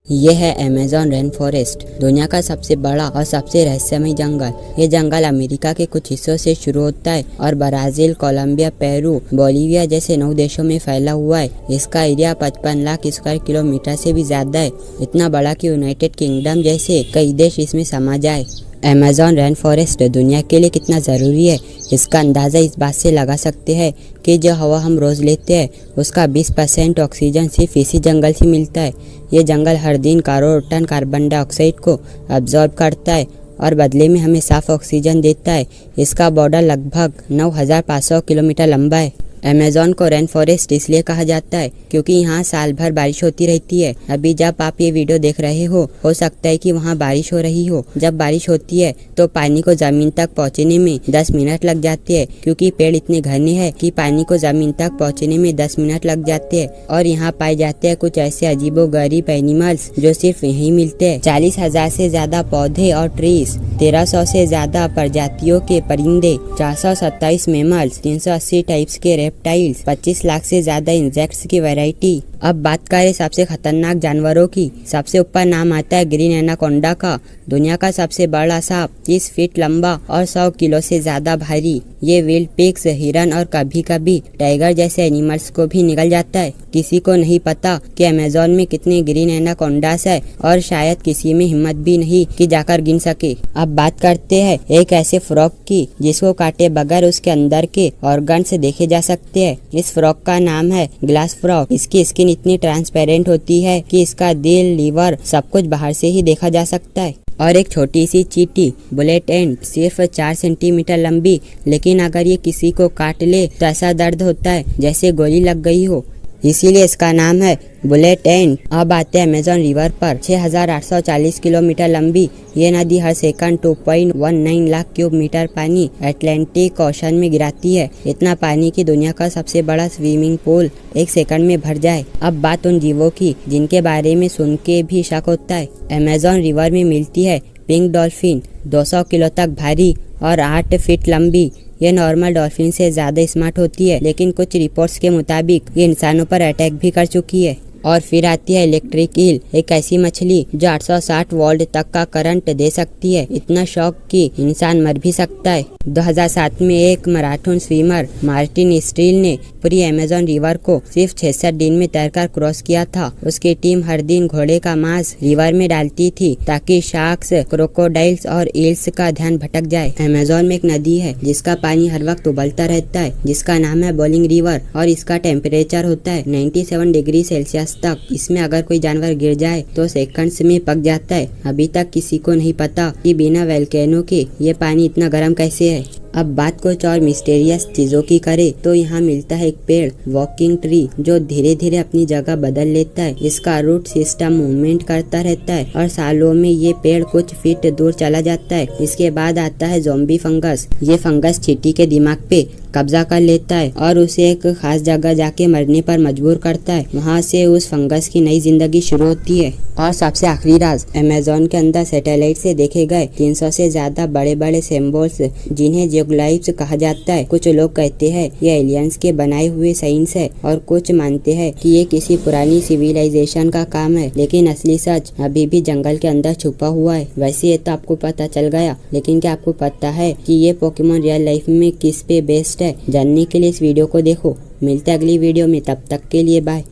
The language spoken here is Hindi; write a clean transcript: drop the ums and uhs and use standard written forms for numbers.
ये है अमेज़न रेन फॉरेस्ट, दुनिया का सबसे बड़ा और सबसे रहस्यमय जंगल। ये जंगल अमेरिका के कुछ हिस्सों से शुरू होता है और ब्राज़ील, कोलंबिया, पेरू, बोलिविया जैसे 9 देशों में फैला हुआ है। इसका एरिया 55 लाख स्क्वायर किलोमीटर से भी ज्यादा है, इतना बड़ा कि यूनाइटेड किंगडम जैसे कई देश इसमें समा जाए। अमेज़न रेन फॉरेस्ट दुनिया के लिए कितना ज़रूरी है, इसका अंदाज़ा इस बात से लगा सकते हैं कि जो हवा हम रोज़ लेते हैं उसका 20% ऑक्सीजन सिर्फ इसी जंगल से मिलता है। ये जंगल हर दिन करोड़ टन कार्बन डाइऑक्साइड को अब्जॉर्ब करता है और बदले में हमें साफ ऑक्सीजन देता है। इसका बॉर्डर लगभग 9,500 किलोमीटर लंबा है। अमेज़न को रेन फॉरेस्ट इसलिए कहा जाता है क्योंकि यहाँ साल भर बारिश होती रहती है। अभी जब आप ये वीडियो देख रहे हो सकता है कि वहाँ बारिश हो रही हो। जब बारिश होती है तो पानी को जमीन तक पहुँचने में 10 मिनट लग जाते हैं, क्योंकि पेड़ इतने घने हैं कि पानी को जमीन तक पहुँचने में 10 मिनट लग जाते हैं। और यहाँ पाए जाते हैं कुछ ऐसे अजीबोगरीब एनिमल्स जो सिर्फ यहीं मिलते हैं। 40,000 से ज्यादा पौधे और ट्रीज, 1300 से ज्यादा प्रजातियों के परिंदे, 427 मैमल्स, 380 टाइप्स के रेप्टाइल्स, 25 लाख से ज्यादा इंसेक्ट्स की वैरायटी। अब बात करें सबसे खतरनाक जानवरों की। सबसे ऊपर नाम आता है ग्रीन एनाकोंडा का। दुनिया का सबसे बड़ा सांप, 30 फीट लंबा और 100 किलो से ज्यादा भारी। ये विल्ड पिग्स, हिरन और कभी कभी टाइगर जैसे एनिमल्स को भी निगल जाता है। किसी को नहीं पता कि अमेज़न में कितने ग्रीन एनाकोंडास है और शायद किसी में हिम्मत भी नहीं कि जाकर गिन सके। अब बात करते हैं एक ऐसे फ्रॉग की जिसको काटे बगैर उसके अंदर के ऑर्गन्स देखे जा सकते हैं। इस फ्रॉग का नाम है ग्लास फ्रॉग। इसकी स्किन इतनी ट्रांसपेरेंट होती है कि इसका दिल, लीवर सब कुछ बाहर से ही देखा जा सकता है। और एक छोटी सी चींटी बुलेट एंट, सिर्फ 4 सेंटीमीटर लंबी, लेकिन अगर ये किसी को काट ले तो ऐसा दर्द होता है जैसे गोली लग गई हो, इसीलिए इसका नाम है बुलेट एंट। अब आते हैं अमेज़न रिवर पर। 6,840 किलोमीटर लंबी ये नदी हर सेकंड 2.19 लाख क्यूब मीटर पानी अटलांटिक ओशन में गिराती है। इतना पानी कि दुनिया का सबसे बड़ा स्विमिंग पूल एक सेकंड में भर जाए। अब बात उन जीवों की जिनके बारे में सुन के भी शक होता है। अमेज़न रिवर में मिलती है पिंक डॉल्फिन, 200 किलो तक भारी और 8 फीट लंबी। ये नॉर्मल डॉल्फिन से ज्यादा स्मार्ट होती है, लेकिन कुछ रिपोर्ट्स के मुताबिक ये इंसानों पर अटैक भी कर चुकी है। और फिर आती है इलेक्ट्रिक ईल, एक ऐसी मछली जो 860 वोल्ट तक का करंट दे सकती है, इतना शॉक कि इंसान मर भी सकता है। 2007 में एक मैराथन स्विमर मार्टिन स्टील ने पूरी अमेज़न रिवर को सिर्फ 66 दिन में तैरकर क्रॉस किया था। उसकी टीम हर दिन घोड़े का मांस रिवर में डालती थी ताकि शार्क्स, क्रोकोडाइल्स और ईल्स का ध्यान भटक जाए। अमेज़न में एक नदी है जिसका पानी हर वक्त उबलता रहता है, जिसका नाम है बोलिंग रिवर, और इसका टेम्परेचर होता है 97 डिग्री सेल्सियस तक। इसमें अगर कोई जानवर गिर जाए तो सेकंड्स में पक जाता है। अभी तक किसी को नहीं पता कि बिना वोल्केनो के ये पानी इतना गर्म कैसे है। अब बात कुछ और मिस्टीरियस चीजों की करे तो यहाँ मिलता है एक पेड़, वॉकिंग ट्री, जो धीरे धीरे अपनी जगह बदल लेता है। इसका रूट सिस्टम मूवमेंट करता रहता है और सालों में ये पेड़ कुछ फीट दूर चला जाता है। इसके बाद आता है ज़ॉम्बी फंगस। ये फंगस चींटी के दिमाग पे कब्जा कर लेता है और उसे एक खास जगह जाके मरने पर मजबूर करता है। वहाँ से उस फंगस की नई जिंदगी शुरू होती है। और सबसे आखिरी राज, अमेज़न के अंदर सैटेलाइट से देखे गए 300 से ज्यादा बड़े बड़े सिंबल्स, जिन्हें जियोग्लाइफ्स कहा जाता है। कुछ लोग कहते हैं ये एलियंस के बनाए हुए साइंस है और कुछ मानते हैं कि ये किसी पुरानी सिविलाइजेशन का काम है, लेकिन असली सच अभी भी जंगल के अंदर छुपा हुआ है। वैसे ये तो आपको पता चल गया, लेकिन क्या आपको पता है कि ये पोकेमॉन रियल लाइफ में किस पे बेस्ड है? जानने के लिए इस वीडियो को देखो। मिलते अगली वीडियो में, तब तक के लिए बाय।